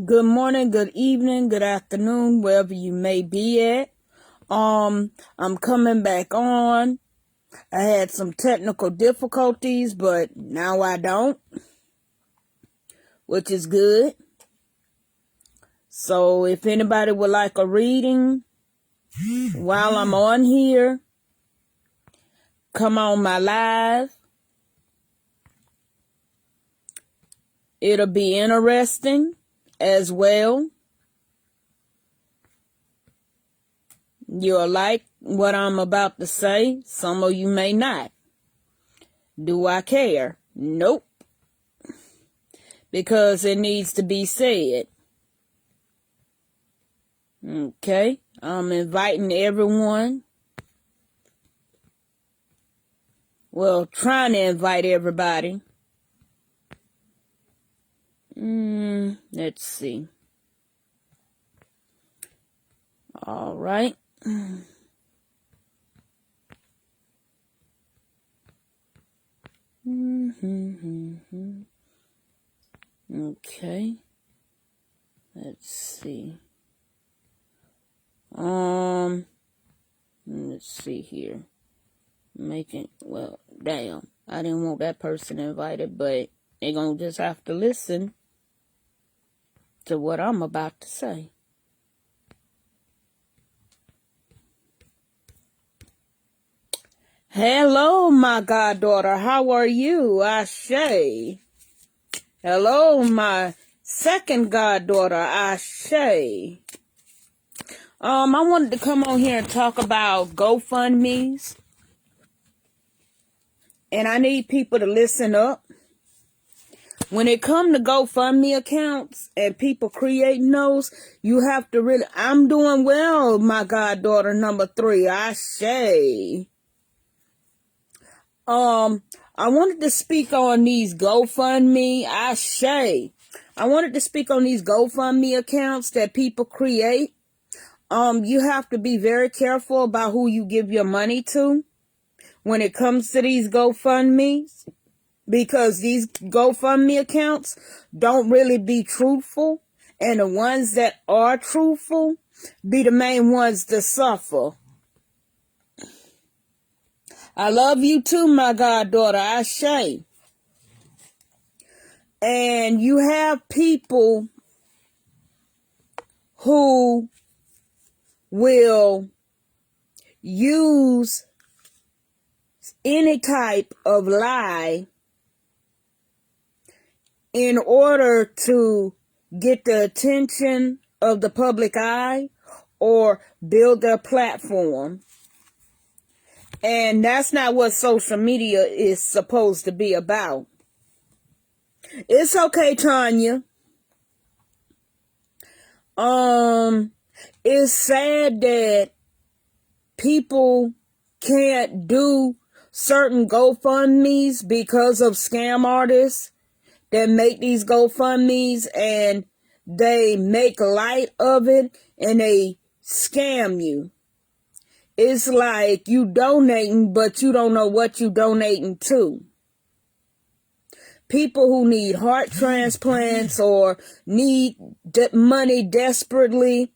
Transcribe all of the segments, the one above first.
Good morning, good evening, good afternoon, wherever you may be at. I'm coming back on. I had some technical difficulties, but now I don't, which is good. So if anybody would like a reading while I'm on here, come on my live. It'll be interesting as well. You'll like what I'm about to say. Some of you may not. Do I care? Nope. Because it needs to be said. Okay, I'm inviting everyone. Well, trying to invite everybody. Let's see. All right. Okay. Let's see. Let's see here. Damn. I didn't want that person invited, but they're gonna just have to listen to what I'm about to say. Hello, my goddaughter. How are you? Ashe. Hello, my second goddaughter, Ashe. I wanted to come on here and talk about GoFundMe's. And I need people to listen up. When it comes to GoFundMe accounts and people creating those, you have to really, I'm doing well, my goddaughter number 3, Ashe. I wanted to speak on these GoFundMe, Ashe. I wanted to speak on these GoFundMe accounts that people create. You have to be very careful about who you give your money to when it comes to these GoFundMes, because these GoFundMe accounts don't really be truthful, and the ones that are truthful be the main ones to suffer. I love you too, my goddaughter, Ashe. And you have people who will use any type of lie in order to get the attention of the public eye or build their platform. And that's not what social media is supposed to be about. It's okay, Tanya. It's sad that people can't do certain GoFundMes because of scam artists that make these GoFundMes, and they make light of it and they scam you. It's like you donating, but you don't know what you donating to. People who need heart transplants or need money desperately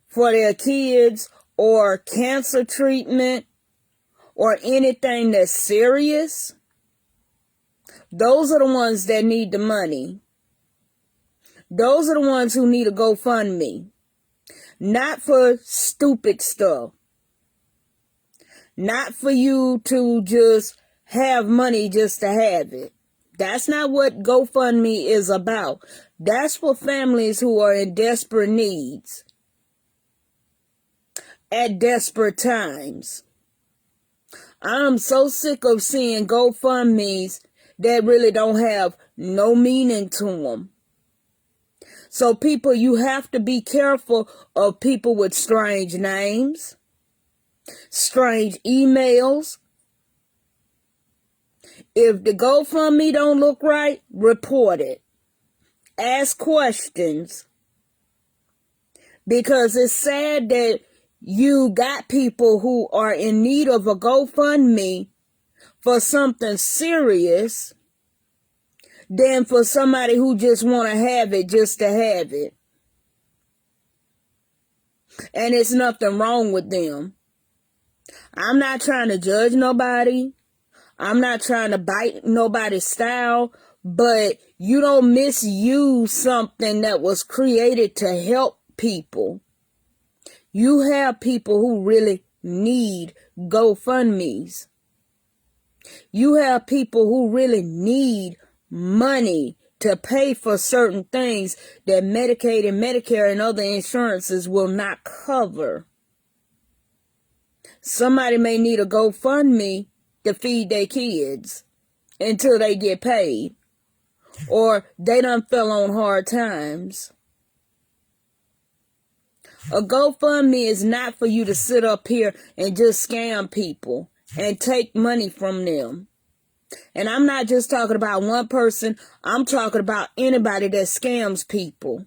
for their kids or cancer treatment or anything that's serious, those are the ones that need the money. Those are the ones who need a GoFundMe. Not for stupid stuff. Not for you to just have money just to have it. That's not what GoFundMe is about. That's for families who are in desperate needs at desperate times. I'm so sick of seeing GoFundMes that really don't have no meaning to them. So people, you have to be careful of people with strange names, strange emails. If the GoFundMe don't look right, report it. Ask questions. Because it's sad that you got people who are in need of a GoFundMe for something serious. than for somebody who just want to have it just to have it. And it's nothing wrong with them. I'm not trying to judge nobody. I'm not trying to bite nobody's style, but you don't misuse something that was created to help people. You have people who really need GoFundMes. You have people who really need money to pay for certain things that Medicaid and Medicare and other insurances will not cover. Somebody may need a GoFundMe to feed their kids until they get paid, or they done fell on hard times. A GoFundMe is not for you to sit up here and just scam people and take money from them. And I'm not just talking about one person. I'm talking about anybody that scams people.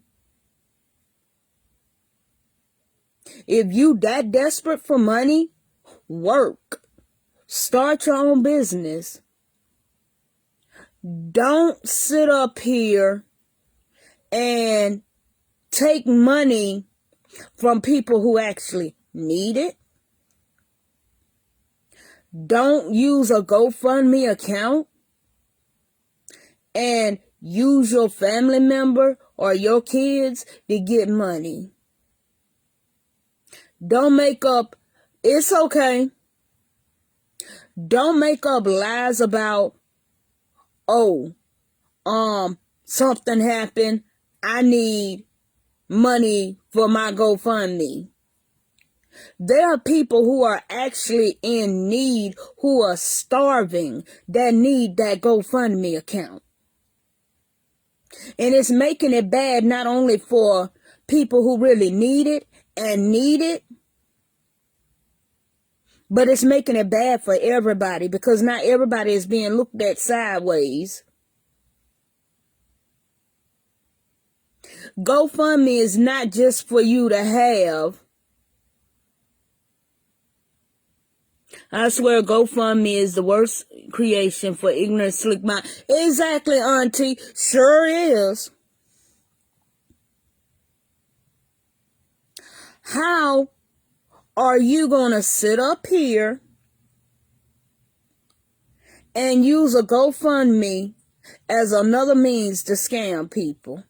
If you that desperate for money, work. Start your own business. Don't sit up here and take money from people who actually need it. Don't use a GoFundMe account and use your family member or your kids to get money. Don't make up, it's okay. Don't make up lies about, something happened. I need money for my GoFundMe. There are people who are actually in need, who are starving, that need that GoFundMe account. And it's making it bad not only for people who really need it, but it's making it bad for everybody, because not everybody is being looked at sideways. GoFundMe is not just for you to have. I swear GoFundMe is the worst creation for ignorant, slick mind. Exactly, Auntie. Sure is. How are you going to sit up here and use a GoFundMe as another means to scam people?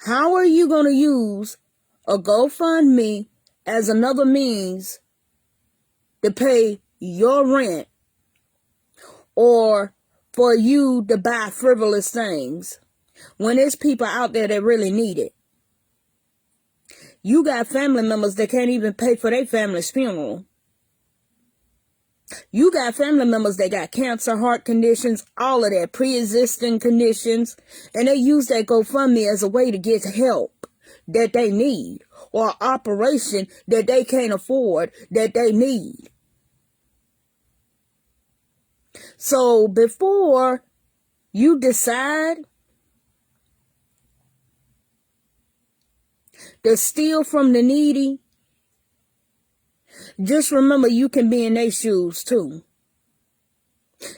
How are you going to use a GoFundMe as another means to pay your rent or for you to buy frivolous things when there's people out there that really need it? You got family members that can't even pay for their family's funeral. You got family members that got cancer, heart conditions, all of that, pre-existing conditions, and they use that GoFundMe as a way to get help that they need, or operation that they can't afford that they need. So before you decide to steal from the needy, just remember you can be in their shoes too,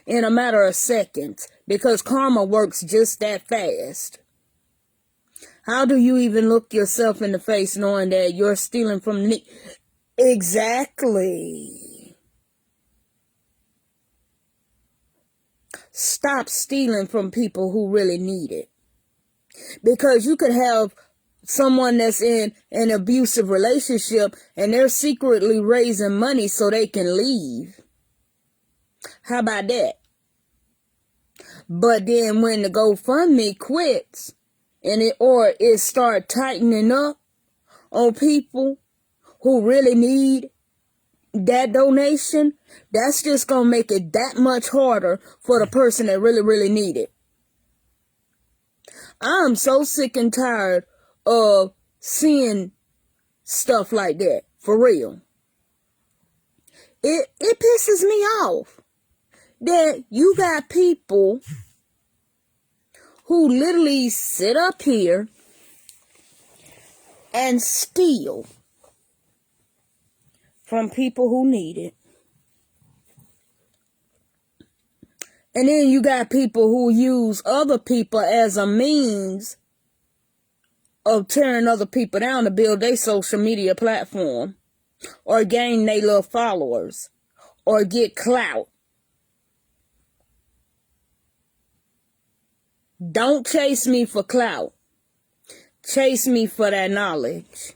in a matter of seconds, because karma works just that fast. How do you even look yourself in the face knowing that you're stealing from the needy? Exactly. Stop stealing from people who really need it. Because you could have someone that's in an abusive relationship and they're secretly raising money so they can leave. How about that? But then when the GoFundMe quits and it start tightening up on people who really need that donation, that's just going to make it that much harder for the person that really, really need it. I'm so sick and tired of seeing stuff like that, for real. It pisses me off that you got people who literally sit up here and steal from people who need it. And then you got people who use other people as a means of tearing other people down to build their social media platform or gain their little followers or get clout. Don't chase me for clout. Chase me for that knowledge.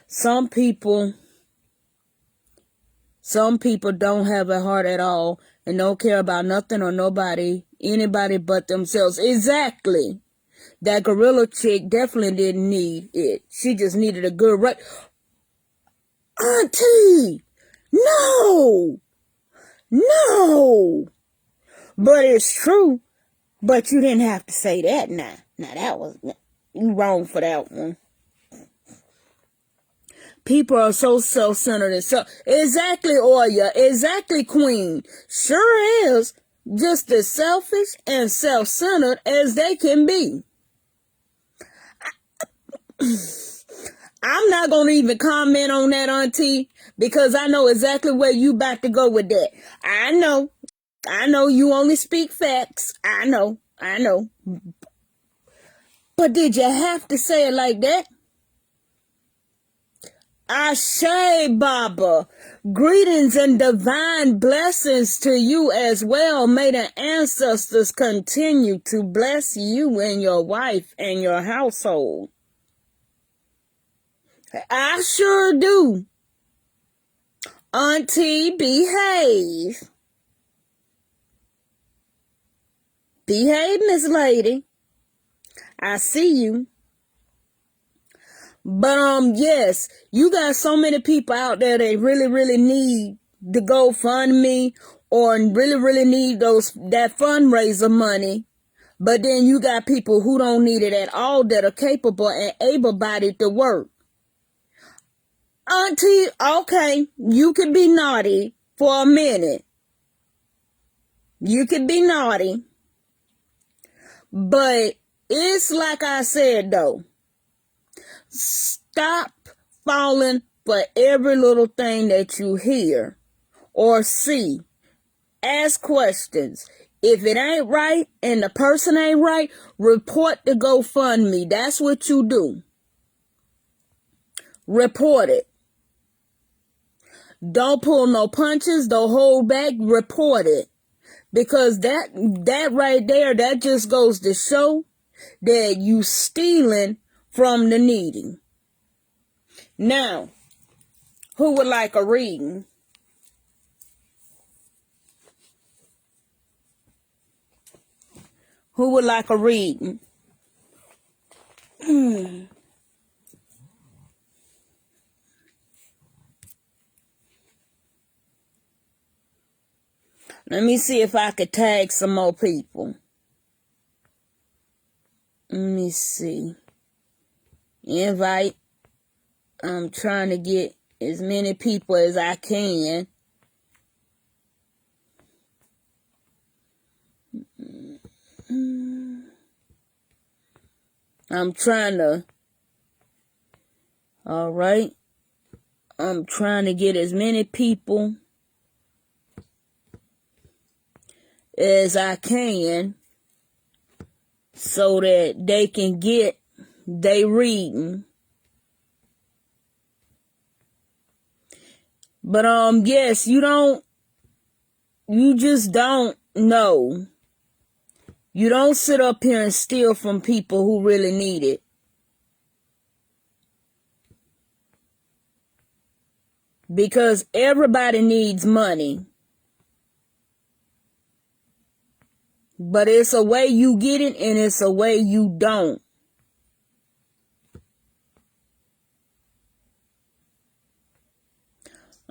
Some people don't have a heart at all and don't care about nothing or nobody, anybody but themselves. Exactly. That gorilla chick definitely didn't need it. She just needed a good right. Auntie, no. But it's true. But you didn't have to say that now. Now that was, you wrong for that one. People are so self-centered and so exactly, Oya, exactly, Queen. Sure is just as selfish and self-centered as they can be. I'm not gonna even comment on that, Auntie, because I know exactly where you about to go with that. I know you only speak facts. I know. But did you have to say it like that? Ashe, Baba. Greetings and divine blessings to you as well. May the ancestors continue to bless you and your wife and your household. I sure do. Auntie, behave. Behave, Miss Lady. I see you. But yes, you got so many people out there that really need the GoFundMe or really need that fundraiser money. But then you got people who don't need it at all that are capable and able-bodied to work. Auntie, okay, you could be naughty for a minute. You could be naughty. But it's like I said, though. Stop falling for every little thing that you hear or see. Ask questions. If it ain't right and the person ain't right, report the GoFundMe. That's what you do. Report it. Don't pull no punches. Don't hold back. Report it. Because that right there, that just goes to show that you stealing from the needy. Now, who would like a reading? Who would like a reading? Let me see if I could tag some more people. Let me see. Invite. I'm trying to get as many people as I can. I'm trying to. All right. I'm trying to get as many people as I can so that they can get their reading. But yes, you just don't know. You don't sit up here and steal from people who really need it. Because everybody needs money. But it's a way you get it and it's a way you don't.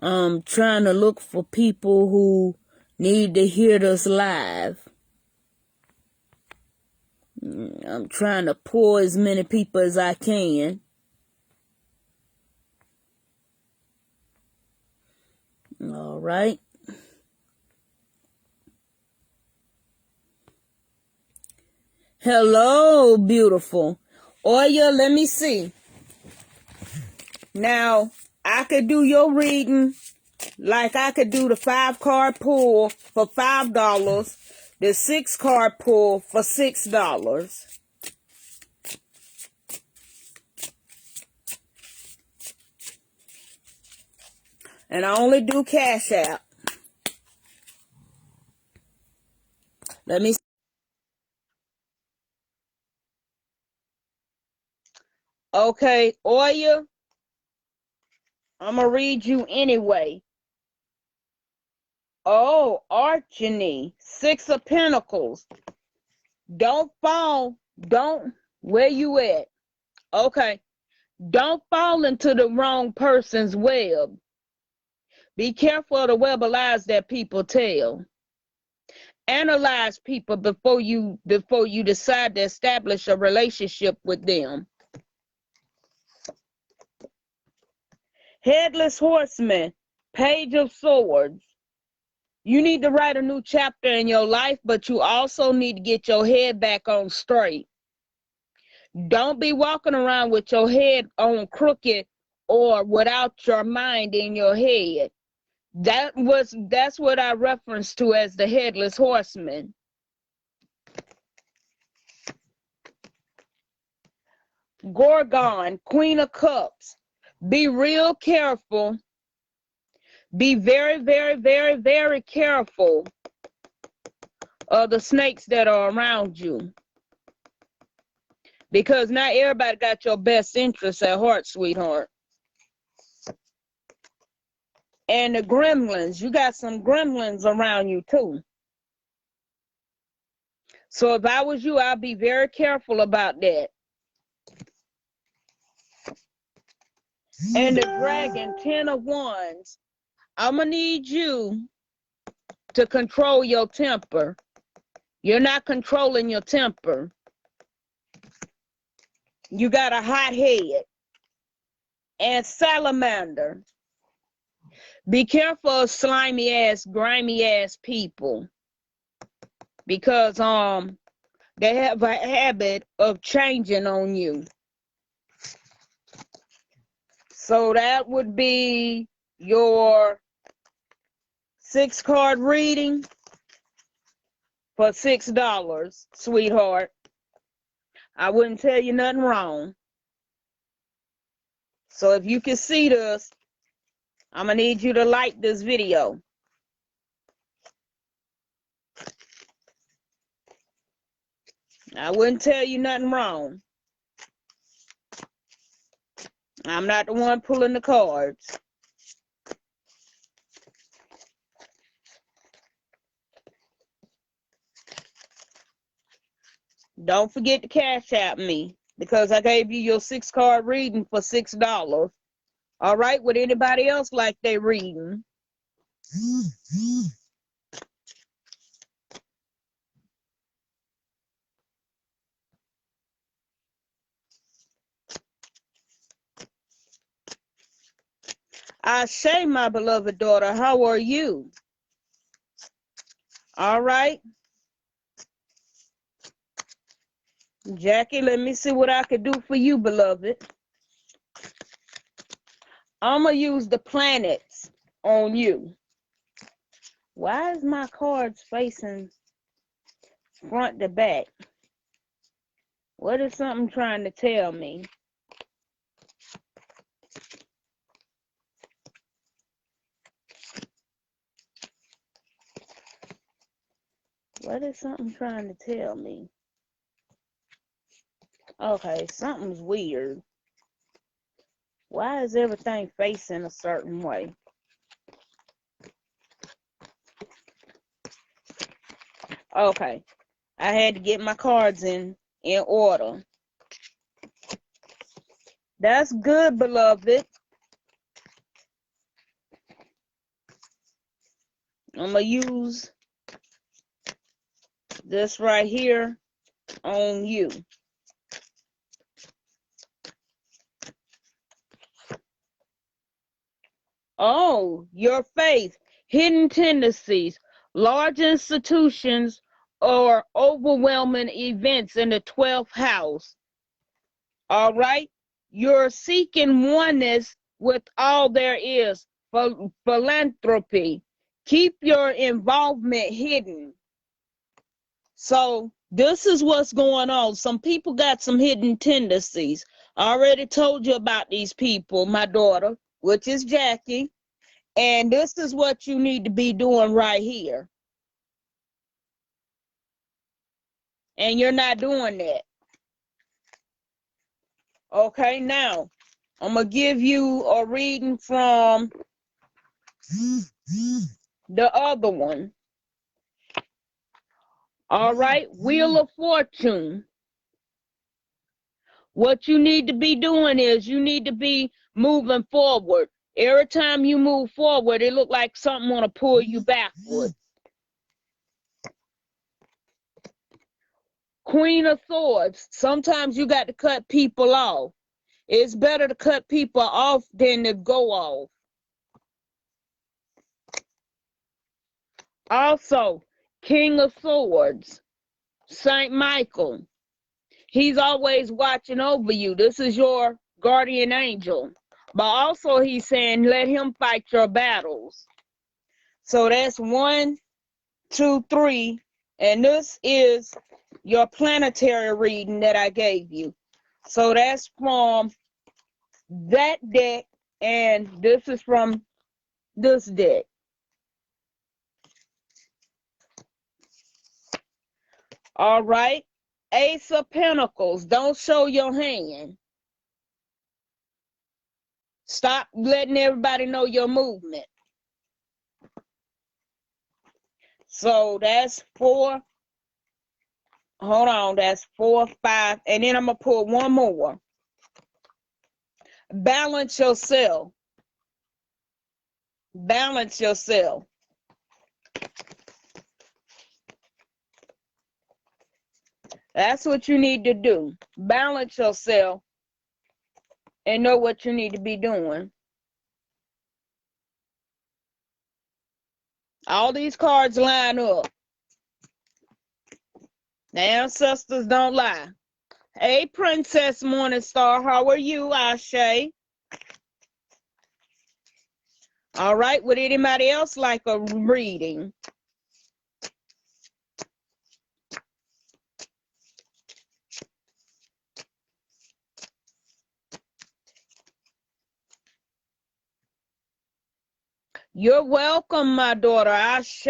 I'm trying to look for people who need to hear this live. I'm trying to pull as many people as I can. All right. Hello, beautiful. Oya, let me see. Now, I could do your reading Like I could do the 5-card pull for $5, the 6-card pull for $6. And I only do Cash App. Let me see. Okay, Oya, I'm going to read you anyway. Oh, Archony, 6 of Pentacles. Don't fall. Where you at? Okay. Don't fall into the wrong person's web. Be careful of the web of lies that people tell. Analyze people before you decide to establish a relationship with them. Headless Horseman, Page of Swords. You need to write a new chapter in your life, but you also need to get your head back on straight. Don't be walking around with your head on crooked or without your mind in your head. That's what I reference to as the Headless Horseman. Gorgon, Queen of Cups. Be real careful. Be very, very, very, very careful of the snakes that are around you. Because not everybody got your best interests at heart, sweetheart. And the gremlins, you got some gremlins around you too. So if I was you, I'd be very careful about that. And the Dragon, 10 of Wands. I'm going to need you to control your temper. You're not controlling your temper. You got a hot head. And Salamander. Be careful of slimy ass, grimy ass people. Because they have a habit of changing on you. So that would be your 6-card reading for $6, sweetheart. I wouldn't tell you nothing wrong. So if you can see this, I'm going to need you to like this video. I wouldn't tell you nothing wrong. I'm not the one pulling the cards. Don't forget to Cash App me because I gave you your 6-card reading for $6. All right, would anybody else like their reading? Ashe, my beloved daughter, how are you? All right. Jackie, let me see what I can do for you, beloved. I'm going to use the planets on you. Why is my cards facing front to back? What is something trying to tell me? What is something trying to tell me? Okay, something's weird. Why is everything facing a certain way? Okay, I had to get my cards in order. That's good, beloved. I'm going to use this right here on you. Oh, your faith, hidden tendencies, large institutions, or overwhelming events in the 12th house. All right? You're seeking oneness with all there is. philanthropy. Keep your involvement hidden. So this is what's going on. Some people got some hidden tendencies. I already told you about these people, my daughter, which is Jackie. And this is what you need to be doing right here. And you're not doing that. Okay, now I'm going to give you a reading from the other one. All right, Wheel of Fortune. What you need to be doing is you need to be moving forward. Every time you move forward, it look like something want to pull you backward. Queen of Swords. Sometimes you got to cut people off. It's better to cut people off than to go off. Also, King of Swords, Saint Michael. He's always watching over you. This is your guardian angel. But also he's saying, let him fight your battles. So that's 1, 2, 3. And this is your planetary reading that I gave you. So that's from that deck. And this is from this deck. All right. Ace of Pentacles. Don't show your hand. Stop letting everybody know your movement. So that's 4. Hold on. That's 4, 5. And then I'm going to pull one more. Balance yourself. Balance yourself. That's what you need to do. Balance yourself and know what you need to be doing. All these cards line up. The ancestors don't lie. Hey, Princess Morningstar, how are you, Ashe? All right, would anybody else like a reading? You're welcome, my daughter, Ashe.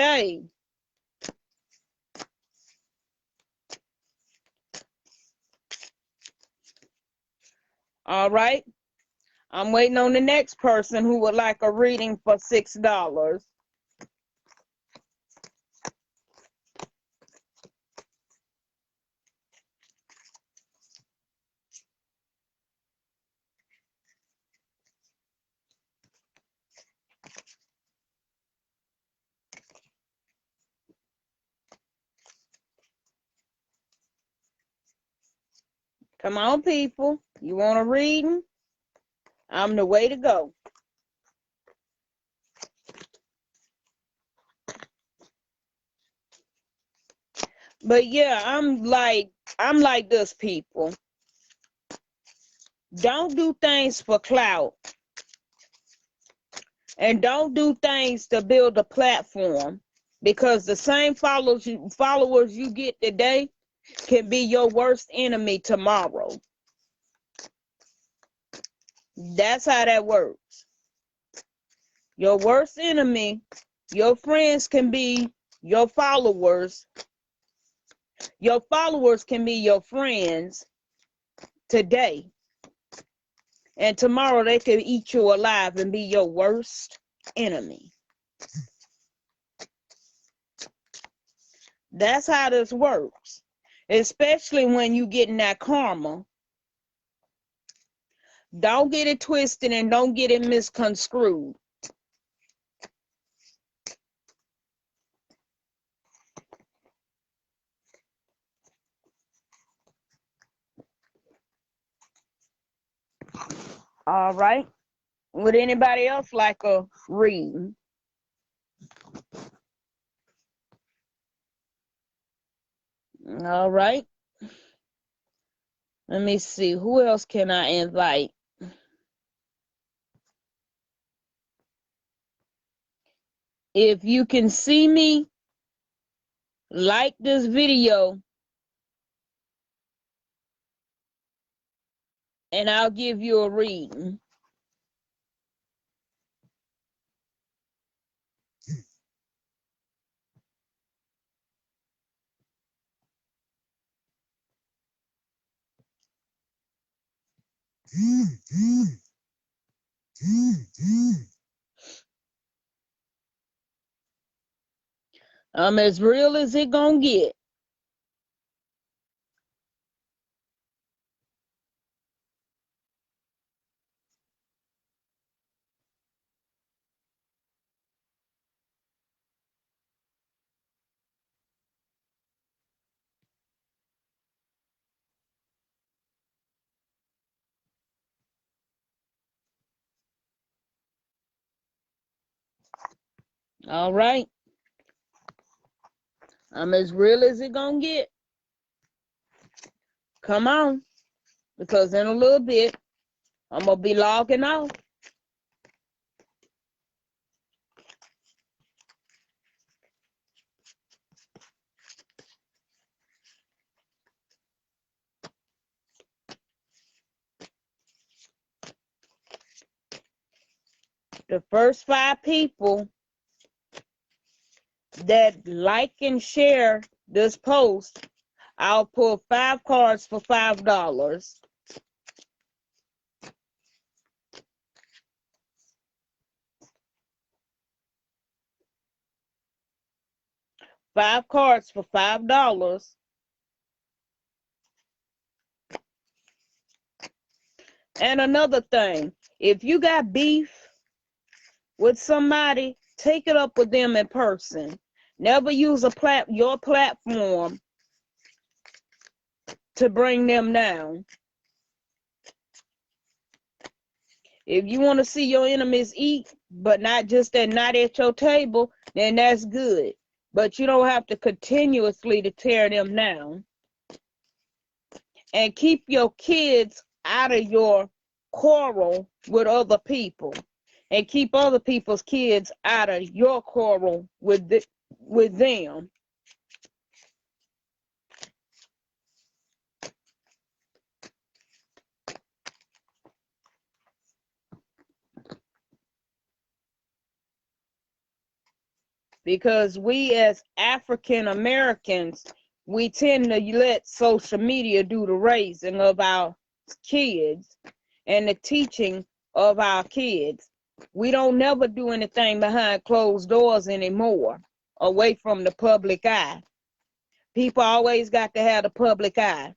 All right. I'm waiting on the next person who would like a reading for $6. Come on, people. You want a reading? I'm the way to go. But yeah, I'm like this, people. Don't do things for clout. And don't do things to build a platform. Because the same followers you get today can be your worst enemy tomorrow. That's how that works. Your worst enemy, your friends can be your followers. Your followers can be your friends today. And tomorrow they can eat you alive and be your worst enemy. That's how this works. Especially when you get in that karma. Don't get it twisted and don't get it misconstrued. All right. Would anybody else like a read? All right. Let me see. Who else can I invite? If you can see me, like this video, and I'll give you a reading. I'm as real as it gonna get. All right. I'm as real as it gonna get. Come on. Because in a little bit, I'm gonna be logging off. The first 5 people that like and share this post, I'll pull 5 cards for $5. 5 cards for $5. And another thing, if you got beef with somebody, take it up with them in person. Never use your platform to bring them down. If you want to see your enemies eat, but not at your table, then that's good. But you don't have to continuously to tear them down. And keep your kids out of your quarrel with other people. And keep other people's kids out of your quarrel with them. Because we as African Americans, we tend to let social media do the raising of our kids and the teaching of our kids. We don't never do anything behind closed doors anymore, away from the public eye. People always got to have the public eye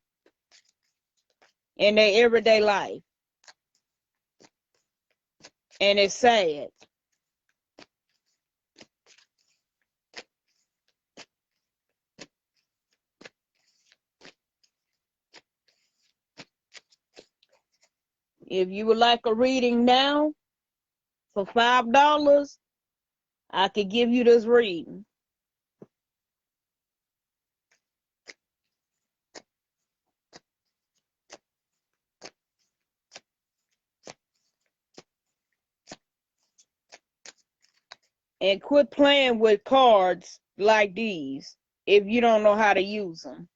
in their everyday life. And it's sad. If you would like a reading now for $5, I could give you this reading. And quit playing with cards like these if you don't know how to use them.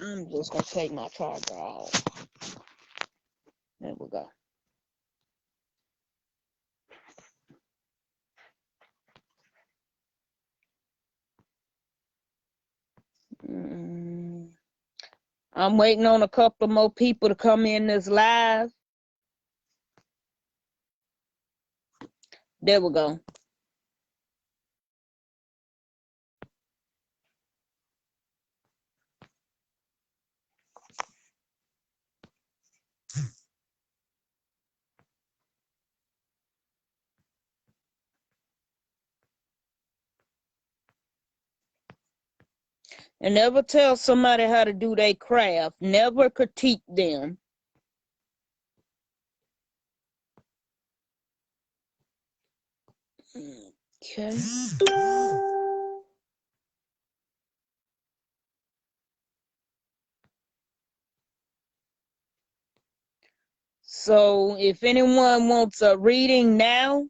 I'm just going to take my charger off. There we go. I'm waiting on a couple more people to come in this live. There we go. And never tell somebody how to do their craft. Never critique them. Okay. So if anyone wants a reading now,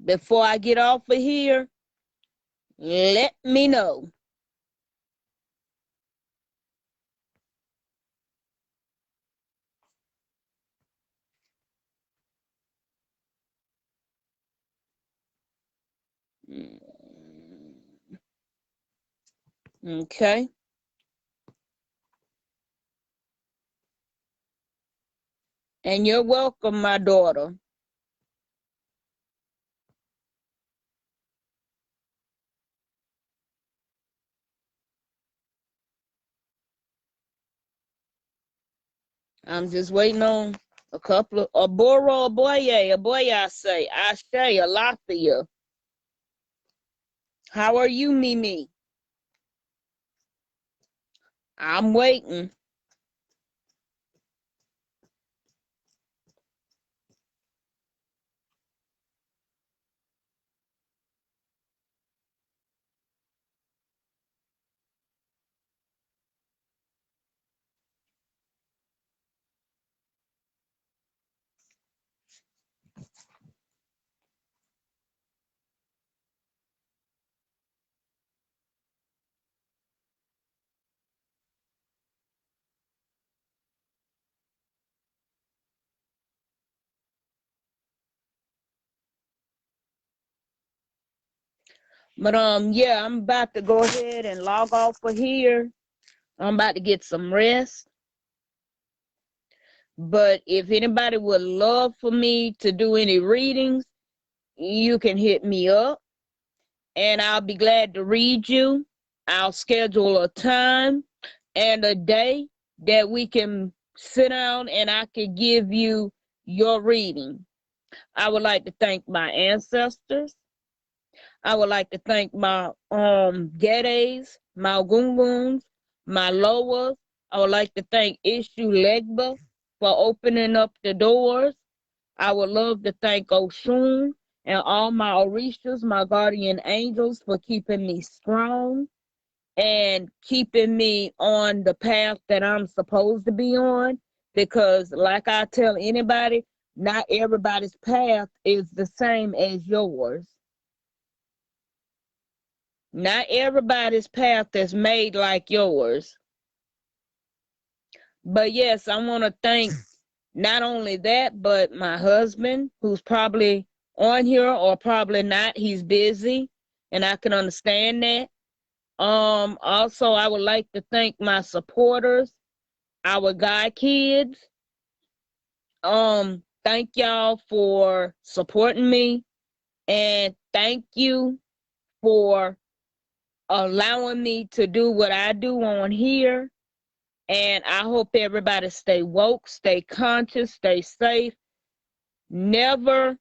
before I get off of here, let me know. Okay. And you're welcome, my daughter. I'm just waiting on a couple of Aboro, Aboye, I say, Ashe, Alafia. How are you, Mimi? I'm waiting. But yeah, I'm about to go ahead and log off of here. I'm about to get some rest. But if anybody would love for me to do any readings, you can hit me up and I'll be glad to read you. I'll schedule a time and a day that we can sit down and I can give you your reading. I would like to thank my ancestors. I would like to thank my Gedes, my Gunguns, my Loas. I would like to thank Ishu Legba for opening up the doors. I would love to thank Oshun and all my Orishas, my guardian angels, for keeping me strong and keeping me on the path that I'm supposed to be on. Because, like I tell anybody, not everybody's path is the same as yours. Not everybody's path is made like yours. But yes, I want to thank not only that, but my husband, who's probably on here or probably not. He's busy, and I can understand that. Also, I would like to thank my supporters, our God kids. Thank y'all for supporting me, and thank you for allowing me to do what I do on here. And I hope everybody stay woke, stay conscious, stay safe. Never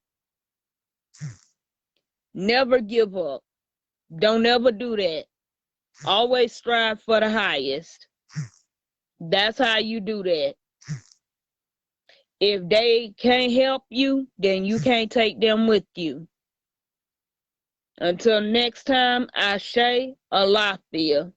give up. Don't ever do that. Always strive for the highest. That's how you do that. If they can't help you, then you can't take them with you. Until next time, Ashe, Alafia.